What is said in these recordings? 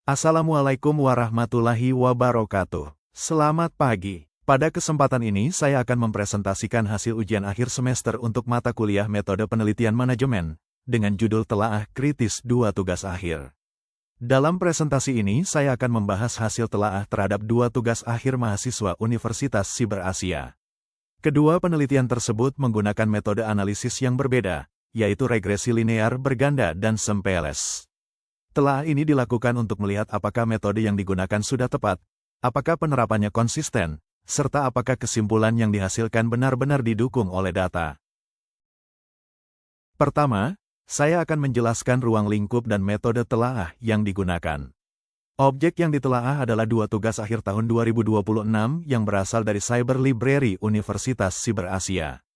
Assalamualaikum warahmatullahi wabarakatuh. Selamat pagi. Pada kesempatan ini saya akan mempresentasikan hasil ujian akhir semester untuk mata kuliah Metode Penelitian Manajemen, dengan judul Telaah Kritis 2 Tugas Akhir. Dalam presentasi ini saya akan membahas hasil telaah terhadap 2 tugas akhir mahasiswa Universitas Siber Asia. Kedua penelitian tersebut menggunakan metode analisis yang berbeda, yaitu regresi linear berganda dan SEM-PLS. Telaah ini dilakukan untuk melihat apakah metode yang digunakan sudah tepat, apakah penerapannya konsisten, serta apakah kesimpulan yang dihasilkan benar-benar didukung oleh data. Pertama, saya akan menjelaskan ruang lingkup dan metode telaah yang digunakan. Objek yang ditelaah adalah 2 tugas akhir tahun 2026 yang berasal dari Cyber Library Universitas Siber Asia.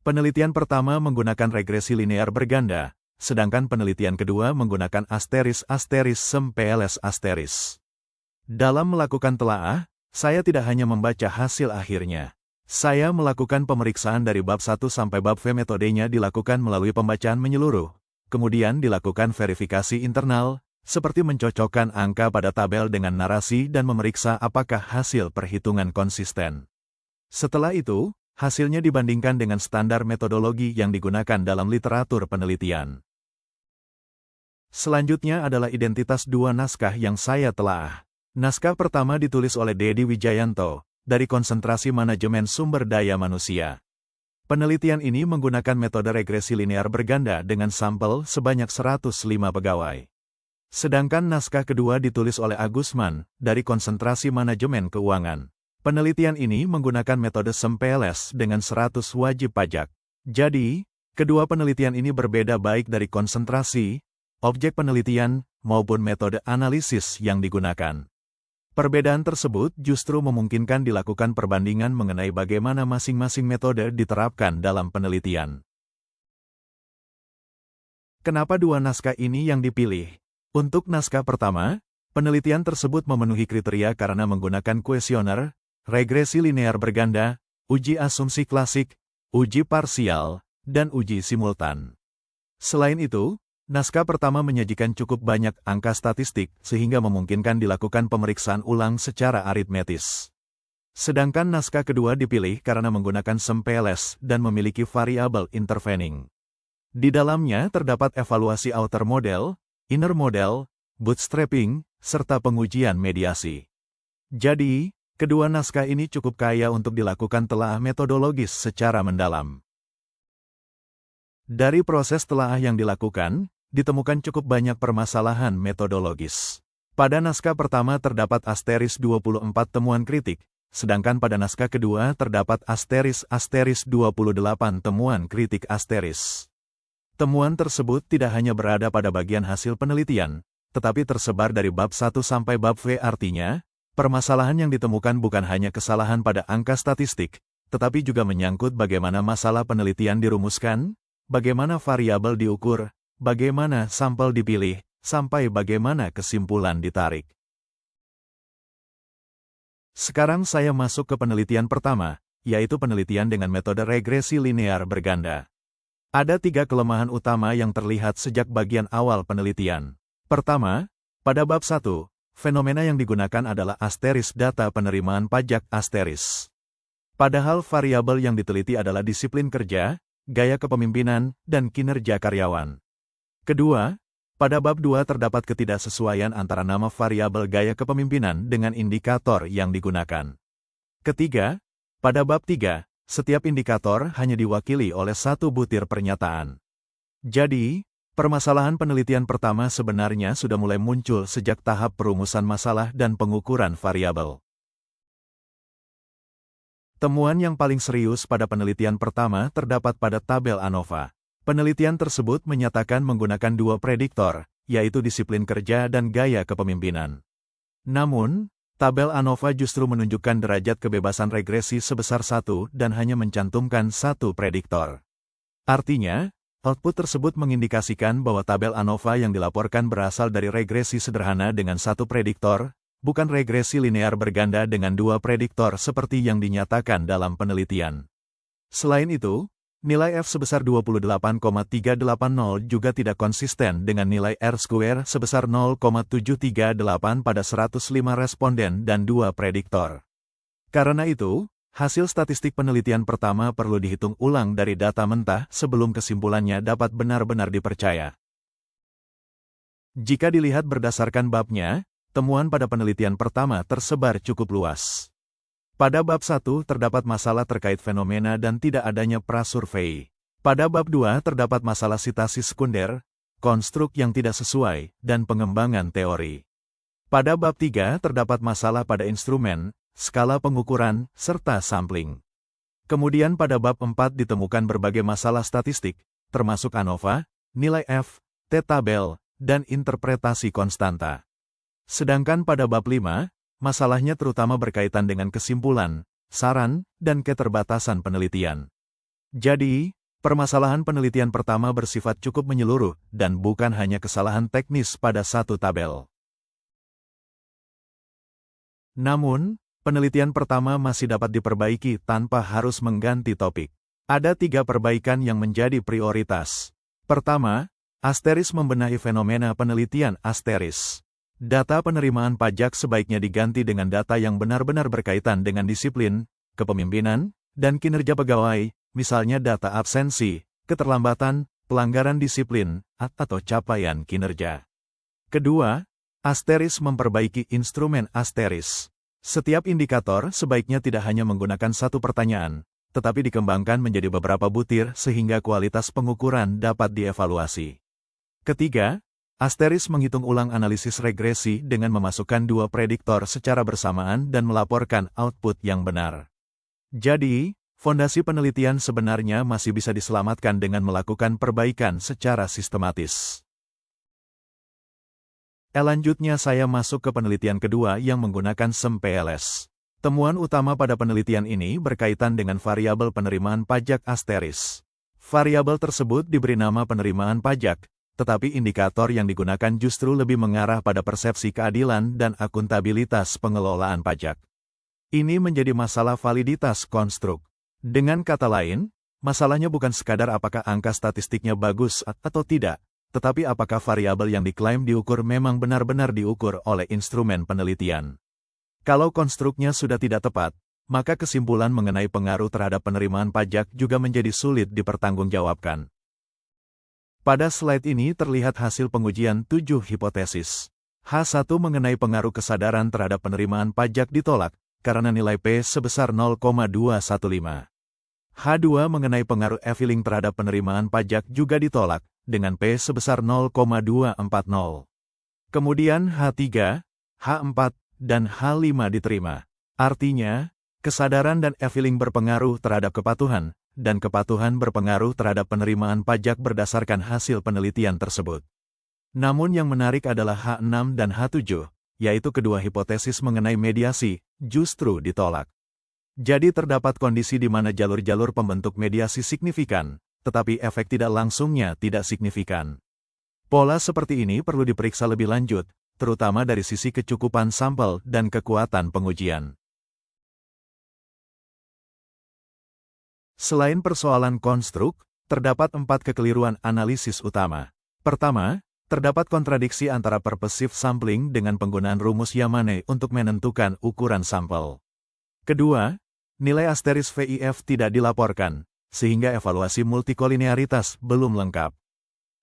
Penelitian pertama menggunakan regresi linear berganda, sedangkan penelitian kedua menggunakan **SEM-PLS**. Dalam melakukan telaah, saya tidak hanya membaca hasil akhirnya. Saya melakukan pemeriksaan dari bab 1 sampai bab V. Metodenya dilakukan melalui pembacaan menyeluruh, kemudian dilakukan verifikasi internal, seperti mencocokkan angka pada tabel dengan narasi dan memeriksa apakah hasil perhitungan konsisten. Setelah itu, hasilnya dibandingkan dengan standar metodologi yang digunakan dalam literatur penelitian. Selanjutnya adalah identitas 2 naskah yang saya telaah. Naskah pertama ditulis oleh Dedi Wijayanto, dari Konsentrasi Manajemen Sumber Daya Manusia. Penelitian ini menggunakan metode regresi linear berganda dengan sampel sebanyak 105 pegawai. Sedangkan naskah kedua ditulis oleh Agusman, dari Konsentrasi Manajemen Keuangan. Penelitian ini menggunakan metode SEM-PLS dengan 100 wajib pajak. Jadi, kedua penelitian ini berbeda baik dari konsentrasi, objek penelitian, maupun metode analisis yang digunakan. Perbedaan tersebut justru memungkinkan dilakukan perbandingan mengenai bagaimana masing-masing metode diterapkan dalam penelitian. Kenapa 2 naskah ini yang dipilih? Untuk naskah pertama, penelitian tersebut memenuhi kriteria karena menggunakan kuesioner, regresi linear berganda, uji asumsi klasik, uji parsial, dan uji simultan. Selain itu, naskah pertama menyajikan cukup banyak angka statistik sehingga memungkinkan dilakukan pemeriksaan ulang secara aritmetis. Sedangkan naskah kedua dipilih karena menggunakan SEM-PLS dan memiliki variabel intervening. Di dalamnya terdapat evaluasi outer model, inner model, bootstrapping, serta pengujian mediasi. Jadi, kedua naskah ini cukup kaya untuk dilakukan telaah metodologis secara mendalam. Dari proses telaah yang dilakukan, ditemukan cukup banyak permasalahan metodologis. Pada naskah pertama terdapat *24 temuan kritik, sedangkan pada naskah kedua terdapat *28 temuan kritik *. Temuan tersebut tidak hanya berada pada bagian hasil penelitian, tetapi tersebar dari bab 1 sampai bab V. Artinya, permasalahan yang ditemukan bukan hanya kesalahan pada angka statistik, tetapi juga menyangkut bagaimana masalah penelitian dirumuskan, bagaimana variabel diukur, bagaimana sampel dipilih, sampai bagaimana kesimpulan ditarik. Sekarang saya masuk ke penelitian pertama, yaitu penelitian dengan metode regresi linear berganda. Ada 3 kelemahan utama yang terlihat sejak bagian awal penelitian. Pertama, pada bab 1, fenomena yang digunakan adalah data penerimaan pajak *. Padahal variabel yang diteliti adalah disiplin kerja, gaya kepemimpinan, dan kinerja karyawan. Kedua, pada bab 2 terdapat ketidaksesuaian antara nama variabel gaya kepemimpinan dengan indikator yang digunakan. Ketiga, pada bab 3, setiap indikator hanya diwakili oleh 1 butir pernyataan. Jadi, permasalahan penelitian pertama sebenarnya sudah mulai muncul sejak tahap perumusan masalah dan pengukuran variabel. Temuan yang paling serius pada penelitian pertama terdapat pada tabel ANOVA. Penelitian tersebut menyatakan menggunakan 2 prediktor, yaitu disiplin kerja dan gaya kepemimpinan. Namun, tabel ANOVA justru menunjukkan derajat kebebasan regresi sebesar 1 dan hanya mencantumkan 1 prediktor. Artinya, output tersebut mengindikasikan bahwa tabel ANOVA yang dilaporkan berasal dari regresi sederhana dengan 1 prediktor, bukan regresi linear berganda dengan 2 prediktor seperti yang dinyatakan dalam penelitian. Selain itu, Nilai F sebesar 28,380 juga tidak konsisten dengan nilai R-square sebesar 0,738 pada 105 responden dan 2 prediktor. Karena itu, hasil statistik penelitian pertama perlu dihitung ulang dari data mentah sebelum kesimpulannya dapat benar-benar dipercaya. Jika dilihat berdasarkan babnya, temuan pada penelitian pertama tersebar cukup luas. Pada bab 1 terdapat masalah terkait fenomena dan tidak adanya prasurvei. Pada bab 2 terdapat masalah sitasi sekunder, konstruk yang tidak sesuai, dan pengembangan teori. Pada bab 3 terdapat masalah pada instrumen, skala pengukuran, serta sampling. Kemudian pada bab 4 ditemukan berbagai masalah statistik, termasuk ANOVA, nilai F, T-tabel, dan interpretasi konstanta. Sedangkan pada bab 5, masalahnya terutama berkaitan dengan kesimpulan, saran, dan keterbatasan penelitian. Jadi, permasalahan penelitian pertama bersifat cukup menyeluruh dan bukan hanya kesalahan teknis pada satu tabel. Namun, penelitian pertama masih dapat diperbaiki tanpa harus mengganti topik. Ada 3 perbaikan yang menjadi prioritas. Pertama, Asteris membenahi fenomena penelitian Asteris. Data penerimaan pajak sebaiknya diganti dengan data yang benar-benar berkaitan dengan disiplin, kepemimpinan, dan kinerja pegawai, misalnya data absensi, keterlambatan, pelanggaran disiplin, atau capaian kinerja. Kedua, Asteris memperbaiki instrumen Asteris. Setiap indikator sebaiknya tidak hanya menggunakan satu pertanyaan, tetapi dikembangkan menjadi beberapa butir sehingga kualitas pengukuran dapat dievaluasi. Ketiga, Asteris menghitung ulang analisis regresi dengan memasukkan 2 prediktor secara bersamaan dan melaporkan output yang benar. Jadi, fondasi penelitian sebenarnya masih bisa diselamatkan dengan melakukan perbaikan secara sistematis. Selanjutnya saya masuk ke penelitian kedua yang menggunakan SEM-PLS. Temuan utama pada penelitian ini berkaitan dengan variabel penerimaan pajak Asteris. Variabel tersebut diberi nama penerimaan pajak, tetapi indikator yang digunakan justru lebih mengarah pada persepsi keadilan dan akuntabilitas pengelolaan pajak. Ini menjadi masalah validitas konstruk. Dengan kata lain, masalahnya bukan sekadar apakah angka statistiknya bagus atau tidak, tetapi apakah variabel yang diklaim diukur memang benar-benar diukur oleh instrumen penelitian. Kalau konstruknya sudah tidak tepat, maka kesimpulan mengenai pengaruh terhadap penerimaan pajak juga menjadi sulit dipertanggungjawabkan. Pada slide ini terlihat hasil pengujian 7 hipotesis. H1 mengenai pengaruh kesadaran terhadap penerimaan pajak ditolak, karena nilai P sebesar 0,215. H2 mengenai pengaruh e-filing terhadap penerimaan pajak juga ditolak, dengan P sebesar 0,240. Kemudian H3, H4, dan H5 diterima. Artinya, kesadaran dan e-filing berpengaruh terhadap kepatuhan, dan kepatuhan berpengaruh terhadap penerimaan pajak berdasarkan hasil penelitian tersebut. Namun yang menarik adalah H6 dan H7, yaitu kedua hipotesis mengenai mediasi, justru ditolak. Jadi terdapat kondisi di mana jalur-jalur pembentuk mediasi signifikan, tetapi efek tidak langsungnya tidak signifikan. Pola seperti ini perlu diperiksa lebih lanjut, terutama dari sisi kecukupan sampel dan kekuatan pengujian. Selain persoalan konstruk, terdapat 4 kekeliruan analisis utama. Pertama, terdapat kontradiksi antara purposive sampling dengan penggunaan rumus Yamane untuk menentukan ukuran sampel. Kedua, nilai Asteris VIF tidak dilaporkan, sehingga evaluasi multikolinearitas belum lengkap.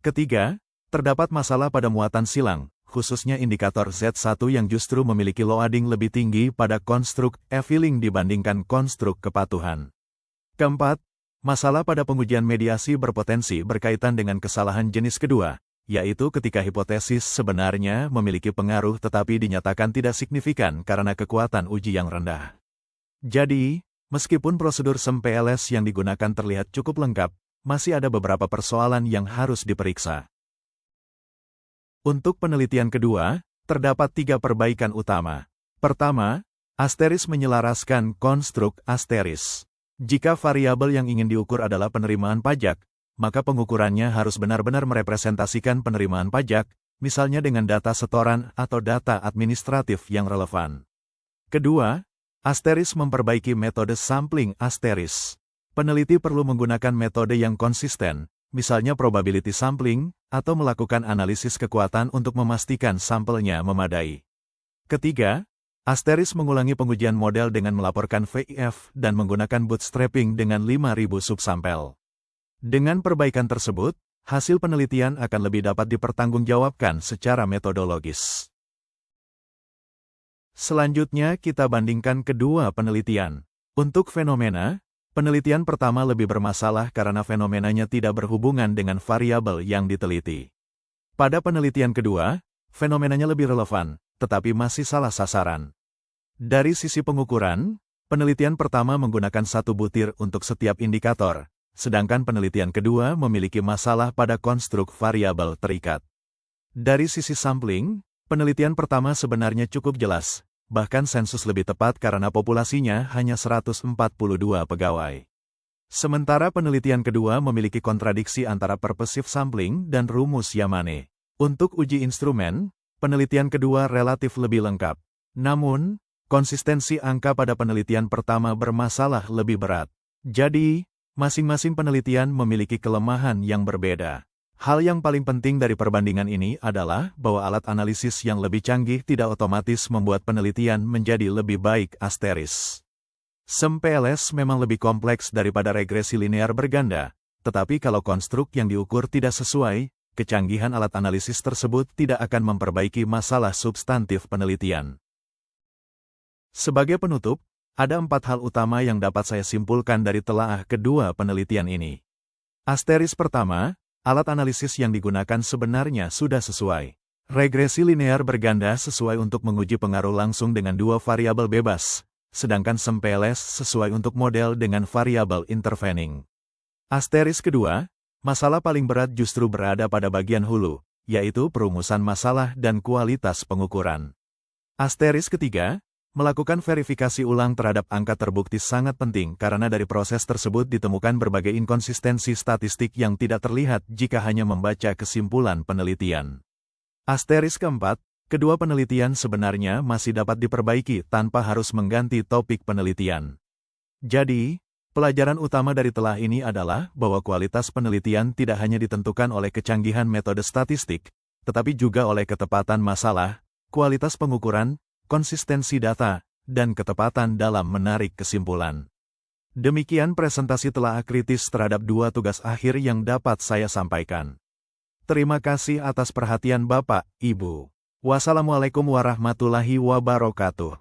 Ketiga, terdapat masalah pada muatan silang, khususnya indikator Z1 yang justru memiliki loading lebih tinggi pada konstruk e-filing dibandingkan konstruk kepatuhan. Keempat, masalah pada pengujian mediasi berpotensi berkaitan dengan kesalahan jenis kedua, yaitu ketika hipotesis sebenarnya memiliki pengaruh tetapi dinyatakan tidak signifikan karena kekuatan uji yang rendah. Jadi, meskipun prosedur SEM-PLS yang digunakan terlihat cukup lengkap, masih ada beberapa persoalan yang harus diperiksa. Untuk penelitian kedua, terdapat 3 perbaikan utama. Pertama, Asteris menyelaraskan konstruk Asteris. Jika variabel yang ingin diukur adalah penerimaan pajak, maka pengukurannya harus benar-benar merepresentasikan penerimaan pajak, misalnya dengan data setoran atau data administratif yang relevan. Kedua, Asteris memperbaiki metode sampling Asteris. Peneliti perlu menggunakan metode yang konsisten, misalnya probability sampling, atau melakukan analisis kekuatan untuk memastikan sampelnya memadai. Ketiga, Asteris mengulangi pengujian model dengan melaporkan VIF dan menggunakan bootstrapping dengan 5.000 subsampel. Dengan perbaikan tersebut, hasil penelitian akan lebih dapat dipertanggungjawabkan secara metodologis. Selanjutnya kita bandingkan kedua penelitian. Untuk fenomena, penelitian pertama lebih bermasalah karena fenomenanya tidak berhubungan dengan variabel yang diteliti. Pada penelitian kedua, fenomenanya lebih relevan, tetapi masih salah sasaran. Dari sisi pengukuran, penelitian pertama menggunakan 1 butir untuk setiap indikator, sedangkan penelitian kedua memiliki masalah pada konstruk variabel terikat. Dari sisi sampling, penelitian pertama sebenarnya cukup jelas, bahkan sensus lebih tepat karena populasinya hanya 142 pegawai. Sementara penelitian kedua memiliki kontradiksi antara purposive sampling dan rumus Yamane. Untuk uji instrumen, penelitian kedua relatif lebih lengkap. Namun, konsistensi angka pada penelitian pertama bermasalah lebih berat. Jadi, masing-masing penelitian memiliki kelemahan yang berbeda. Hal yang paling penting dari perbandingan ini adalah bahwa alat analisis yang lebih canggih tidak otomatis membuat penelitian menjadi lebih baik. Asteris. SEM-PLS memang lebih kompleks daripada regresi linear berganda, tetapi kalau konstruk yang diukur tidak sesuai, kecanggihan alat analisis tersebut tidak akan memperbaiki masalah substantif penelitian. Sebagai penutup, ada 4 hal utama yang dapat saya simpulkan dari telaah kedua penelitian ini. Asteris pertama, alat analisis yang digunakan sebenarnya sudah sesuai. Regresi linear berganda sesuai untuk menguji pengaruh langsung dengan 2 variabel bebas, sedangkan SEM-PLS sesuai untuk model dengan variabel intervening. Asteris kedua, masalah paling berat justru berada pada bagian hulu, yaitu perumusan masalah dan kualitas pengukuran. Asteris ketiga, melakukan verifikasi ulang terhadap angka terbukti sangat penting karena dari proses tersebut ditemukan berbagai inkonsistensi statistik yang tidak terlihat jika hanya membaca kesimpulan penelitian. Asteris keempat, kedua penelitian sebenarnya masih dapat diperbaiki tanpa harus mengganti topik penelitian. Jadi, pelajaran utama dari telah ini adalah bahwa kualitas penelitian tidak hanya ditentukan oleh kecanggihan metode statistik, tetapi juga oleh ketepatan masalah, kualitas pengukuran, konsistensi data, dan ketepatan dalam menarik kesimpulan. Demikian presentasi telaah kritis terhadap 2 tugas akhir yang dapat saya sampaikan. Terima kasih atas perhatian Bapak, Ibu. Wassalamualaikum warahmatullahi wabarakatuh.